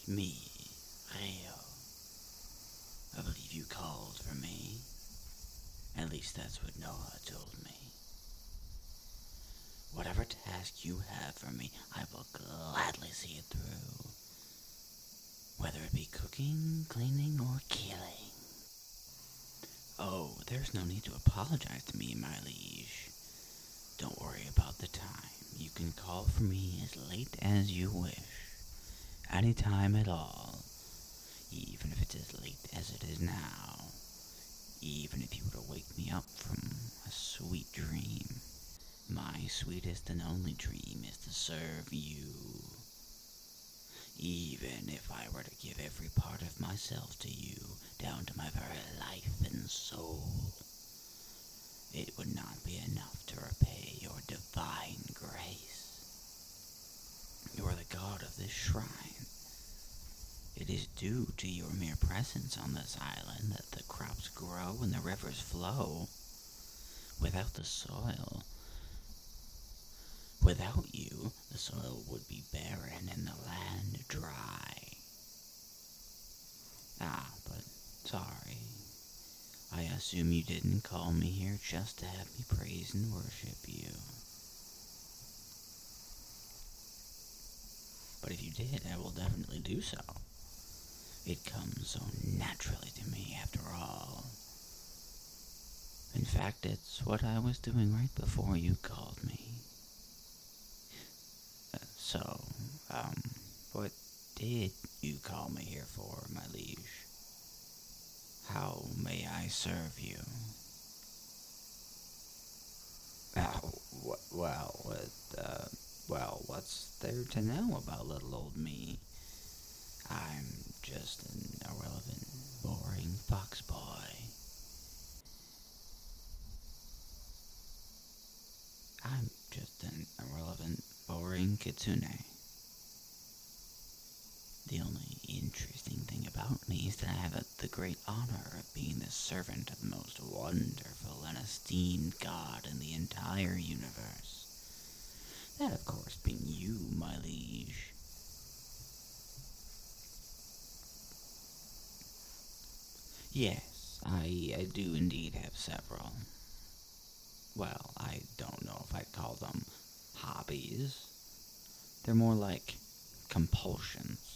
Me, Rio. I believe you called for me. At least that's what Noah told me. Whatever task you have for me, I will gladly see it through. Whether it be cooking, cleaning, or killing. Oh, there's no need to apologize to me, my liege. Don't worry about the time. You can call for me as late as you wish. Any time at all. Even if it's as late as it is now. Even if you were to wake me up from a sweet dream. My sweetest and only dream is to serve you. Even if I were to give every part of myself to you, down to my very life and soul, it would not be enough to repay your divine grace. You are the god of this shrine. It is due to your mere presence on this island that the crops grow and the rivers flow. Without the soil, without you, the soil would be barren and the land dry. But sorry. I assume you didn't call me here just to have me praise and worship you. But if you did, I will definitely do so. It comes so naturally to me, after all. In fact, it's what I was doing right before you called me. What did you call me here for, my liege? How may I serve you? Well, what's there to know about little old me? I'm just an irrelevant, boring fox boy. I'm just an irrelevant, boring Kitsune. The only interesting thing about me is that I have the great honor of being the servant of the most wonderful and esteemed god in the entire universe. That, of course, being you, my liege. Yes, I do indeed have several. Well, I don't know if I'd call them hobbies. They're more like compulsions.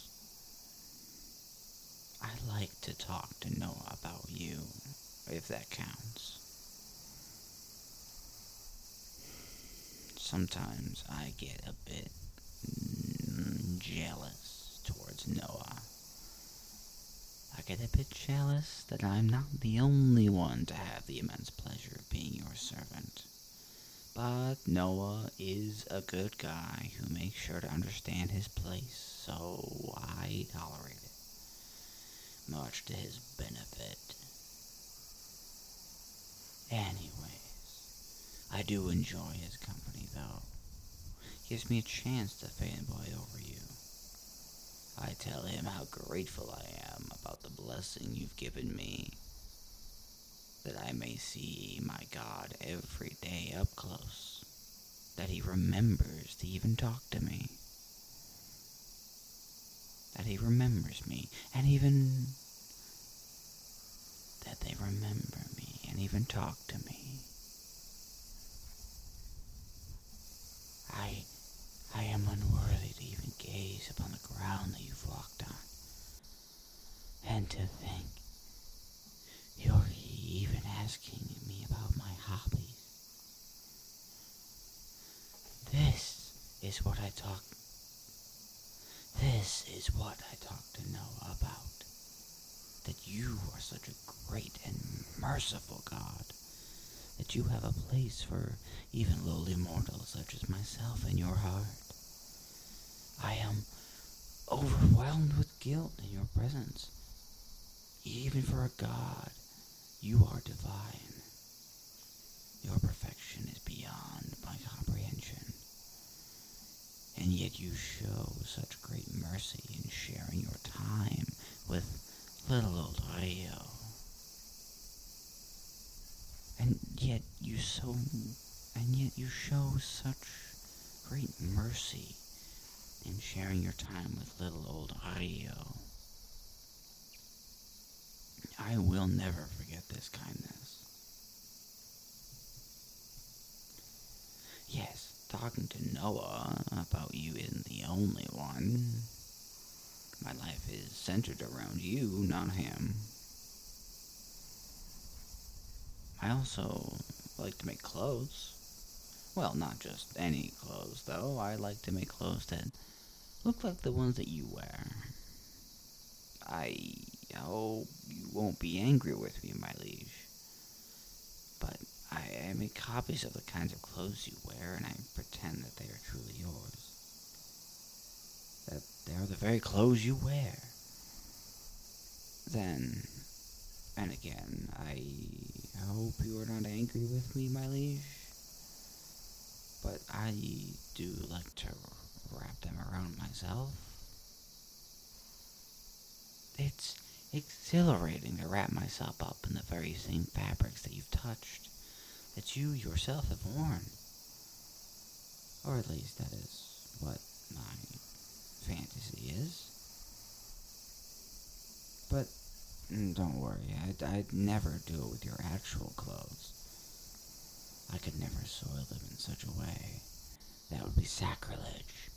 I like to talk to Noah about you, if that counts. Sometimes I get a bit jealous towards Noah. I get a bit jealous that I'm not the only one to have the immense pleasure of being your servant. But Noah is a good guy who makes sure to understand his place, so I tolerate it. Much to his benefit. Anyways, I do enjoy his company, though. Gives me a chance to fanboy over you. I tell him how grateful I am about the blessing you've given me. That I may see my God every day up close. That he remembers to even talk to me. That he remembers me, and even that they remember me and even talk to me. I am unworthy to even gaze upon the ground that you've walked on. And to think, you're even asking me about my hobbies. This is what I talk to Noah about. That you are such a great and merciful God. That you have a place for even lowly mortals such as myself in your heart. I am overwhelmed with guilt in your presence. Even for a god, you are divine. Your perfection is beyond my comprehension. And yet you show such great mercy in sharing your time with little old Rio. And yet you show such great mercy and sharing your time with little old Rio. I will never forget this kindness. Yes, talking to Noah about you isn't the only one. My life is centered around you, not him. I also like to make clothes. Well, not just any clothes, though. I like to make clothes that look like the ones that you wear. I hope you won't be angry with me, my liege. But I make copies of the kinds of clothes you wear, and I pretend that they are truly yours. That they are the very clothes you wear. Then, and again, I hope you are not angry with me, my liege. But I do like to wrap them around myself. It's exhilarating to wrap myself up in the very same fabrics that you've touched, that you yourself have worn. Or at least that is what my fantasy is. But don't worry, I'd never do it with your actual clothes. I could never soil them in such a way. That would be sacrilege.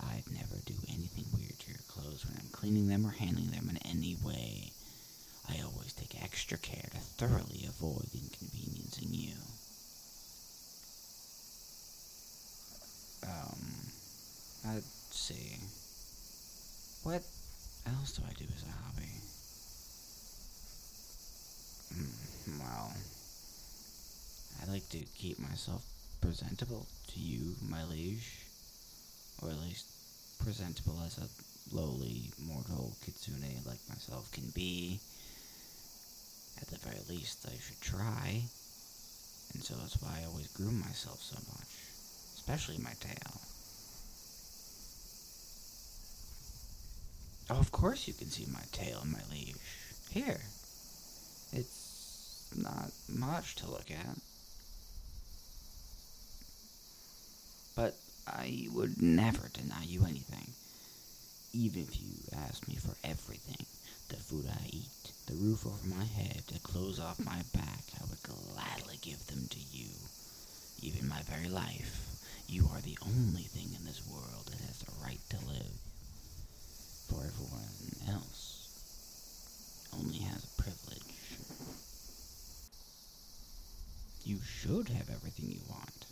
I'd never do anything weird to your clothes when I'm cleaning them or handling them in any way. I always take extra care to thoroughly avoid inconveniencing you. Let's see. What else do I do as a hobby? Well, I like to keep myself presentable to you, my liege. Or at least presentable as a lowly mortal Kitsune like myself can be. At the very least, I should try. And so that's why I always groom myself so much. Especially my tail. Oh, of course you can see my tail, my liege. Here. It's not much to look at. But I would never deny you anything. Even if you asked me for everything. The food I eat, the roof over my head, the clothes off my back, I would gladly give them to you. Even my very life. You are the only thing in this world that has the right to live. For everyone else only has a privilege. You should have everything you want.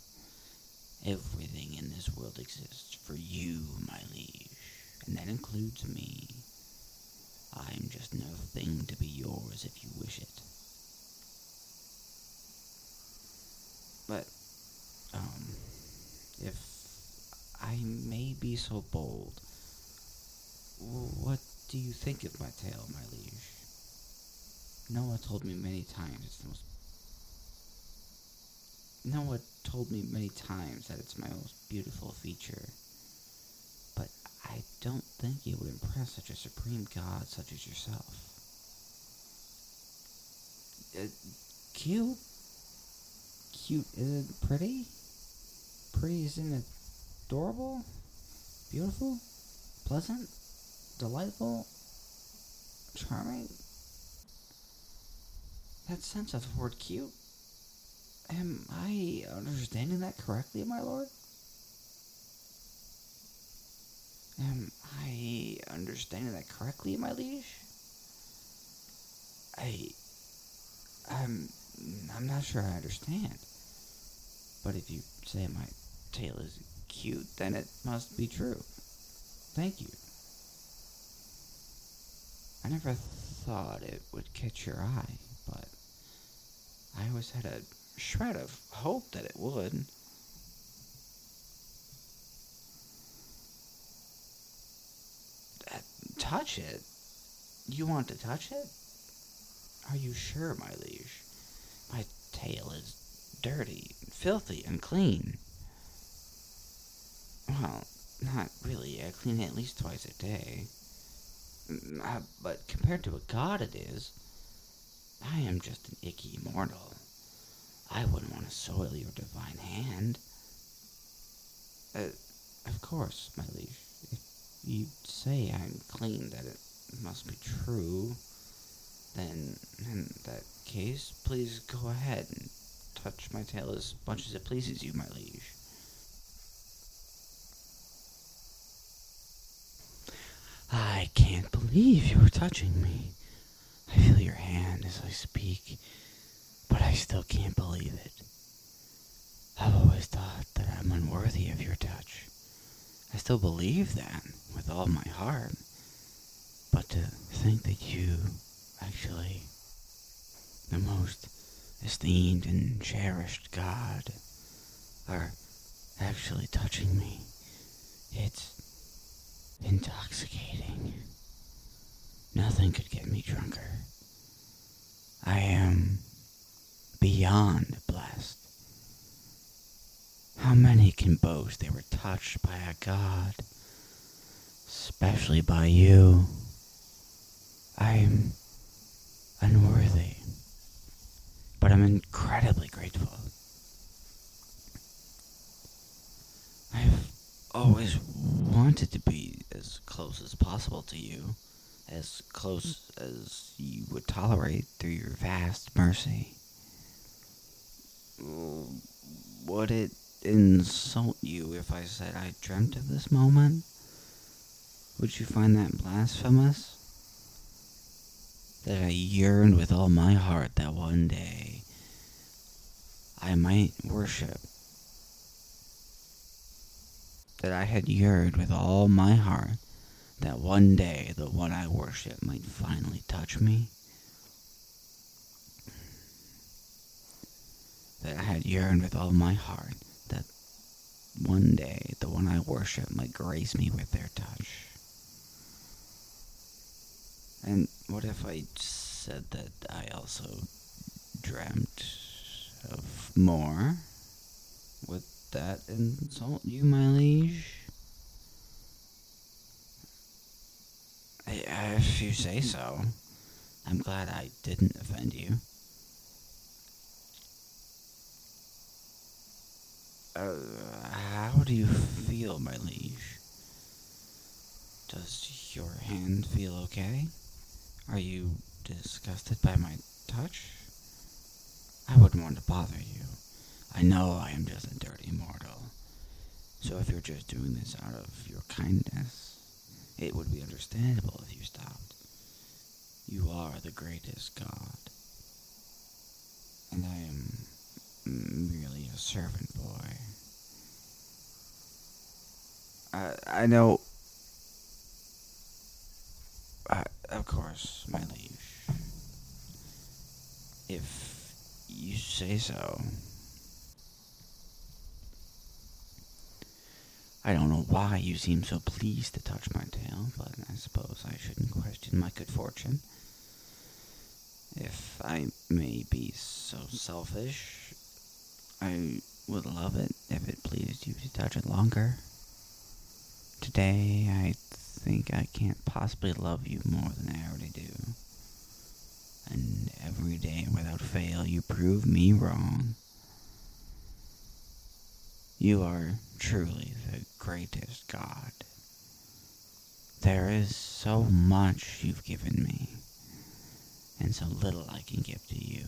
Everything in this world exists for you, my liege, and that includes me. I'm just another thing to be yours if you wish it. But, if I may be so bold, what do you think of my tail, my liege? Noah told me many times that it's my most beautiful feature. But I don't think it would impress such a supreme god such as yourself. Cute? Cute, is it pretty? Pretty, isn't it adorable? Beautiful? Pleasant? Delightful? Charming? That sense of the word cute? Am I understanding that correctly, my lord? Am I understanding that correctly, my liege? I'm not sure I understand. But if you say my tail is cute, then it must be true. Thank you. I never thought it would catch your eye, but I always had a shred of hope that it would. Touch it? You want to touch it? Are you sure, my liege? My tail is dirty, filthy, and clean. Well, not really. I clean it at least twice a day. But compared to a god it is, I am just an icky mortal. I wouldn't want to soil your divine hand. Of course, my liege. If you say I'm clean, that it must be true. Then, in that case, please go ahead and touch my tail as much as it pleases you, my liege. I can't believe you're touching me. I feel your hand as I speak, but I still can't believe it. I've always thought that I'm unworthy of your touch. I still believe that with all my heart. But to think that you, actually, the most esteemed and cherished god, are actually touching me, it's intoxicating. Nothing could get me drunker. I am beyond blessed. How many can boast they were touched by a god, especially by you? I'm unworthy, but I'm incredibly grateful. I've always wanted to be as close as possible to you, as close as you would tolerate through your vast mercy. Would it insult you if I said I dreamt of this moment? Would you find that blasphemous? That I yearned with all my heart that one day I might worship. That I had yearned with all my heart that one day the one I worship might finally touch me. That I had yearned with all my heart that one day the one I worship might grace me with their touch. And what if I said that I also dreamt of more? Would that insult you, my liege? If you say so. I'm glad I didn't offend you. How do you feel, my liege? Does your hand feel okay? Are you disgusted by my touch? I wouldn't want to bother you. I know I am just a dirty mortal. So if you're just doing this out of your kindness, it would be understandable if you stopped. You are the greatest god. And I am merely a servant boy. I know. Of course, my liege. If you say so. I don't know why you seem so pleased to touch my tail, but I suppose I shouldn't question my good fortune. If I may be so selfish, I would love it if it pleased you to touch it longer. Today, I think I can't possibly love you more than I already do. And every day, without fail, you prove me wrong. You are truly the greatest god. There is so much you've given me, and so little I can give to you.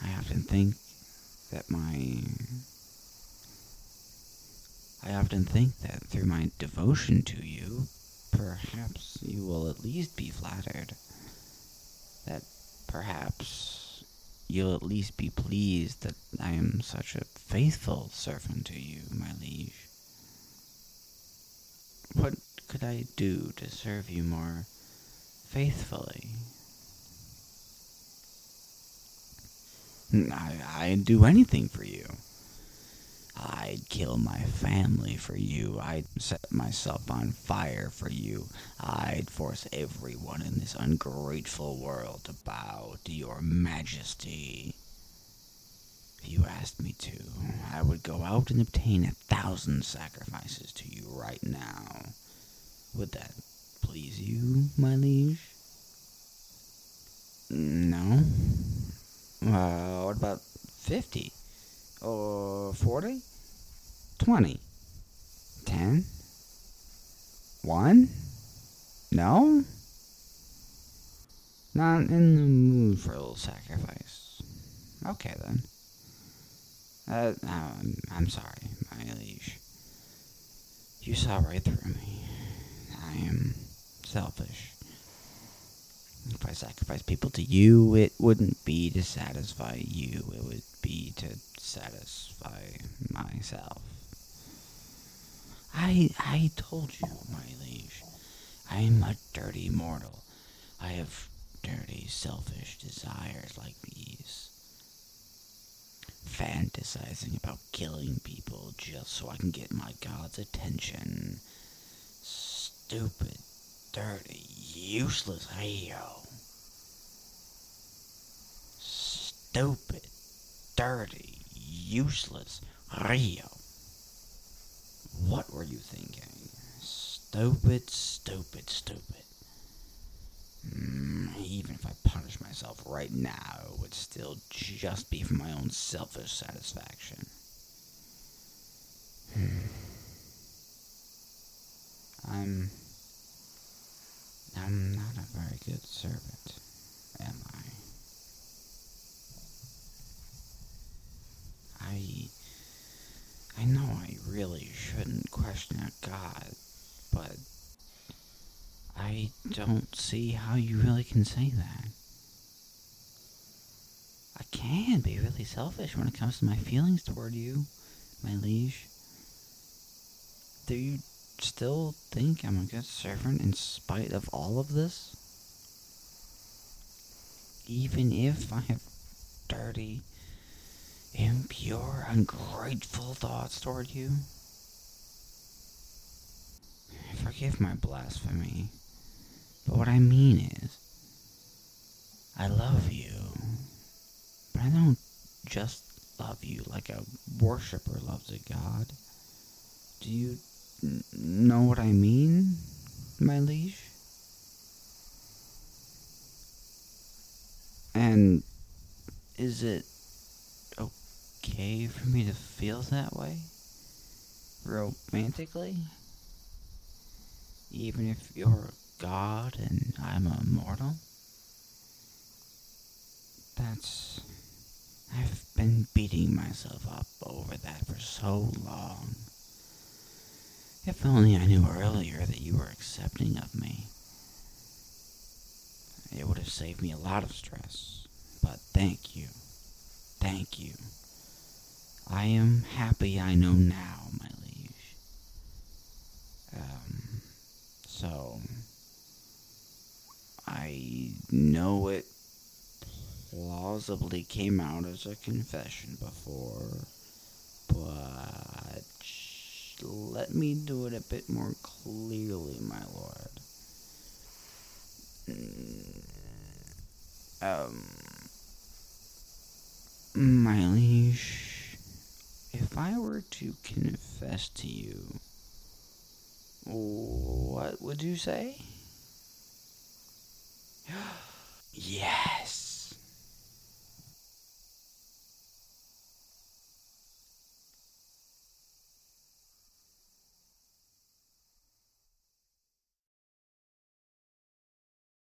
I often think that through my devotion to you, perhaps you will at least be flattered. That perhaps you'll at least be pleased that I am such a faithful servant to you, my liege. What could I do to serve you more faithfully? I'd do anything for you. I'd kill my family for you. I'd set myself on fire for you. I'd force everyone in this ungrateful world to bow to your majesty. If you asked me to, I would go out and obtain 1,000 sacrifices to you right now. Would that please you, my liege? No? What about 50? Or 40? 20? 10? 1? No? Not in the mood for a little sacrifice. Okay then. I'm sorry, my liege. You saw right through me. I am selfish. If I sacrifice people to you, it wouldn't be to satisfy you. It would be to satisfy myself. I told you, my liege. I am a dirty mortal. I have dirty, selfish desires like these. Fantasizing about killing people just so I can get my god's attention. Stupid, dirty, useless Rio. Stupid, dirty, useless Rio. What were you thinking? Stupid, stupid, stupid. Even if I punish myself right now, it would still just be for my own selfish satisfaction. I'm not a very good servant, am I? I know I really shouldn't question a god, but I don't see how you really can say that. I can be really selfish when it comes to my feelings toward you, my liege. Do you still think I'm a good servant in spite of all of this? Even if I have dirty, impure, ungrateful thoughts toward you? Forgive my blasphemy, but what I mean is, I love you, but I don't just love you like a worshiper loves a god. Do you know what I mean, my liege? And is it okay for me to feel that way? Romantically? Even if you're a god and I'm a mortal? I've been beating myself up over that for so long. If only I knew earlier that you were accepting of me. It would have saved me a lot of stress. But thank you. Thank you. I am happy I know now, my liege. So I know it plausibly came out as a confession before, but let me do it a bit more clearly, my lord. My liege, if I were to confess to you, what would you say? Yes.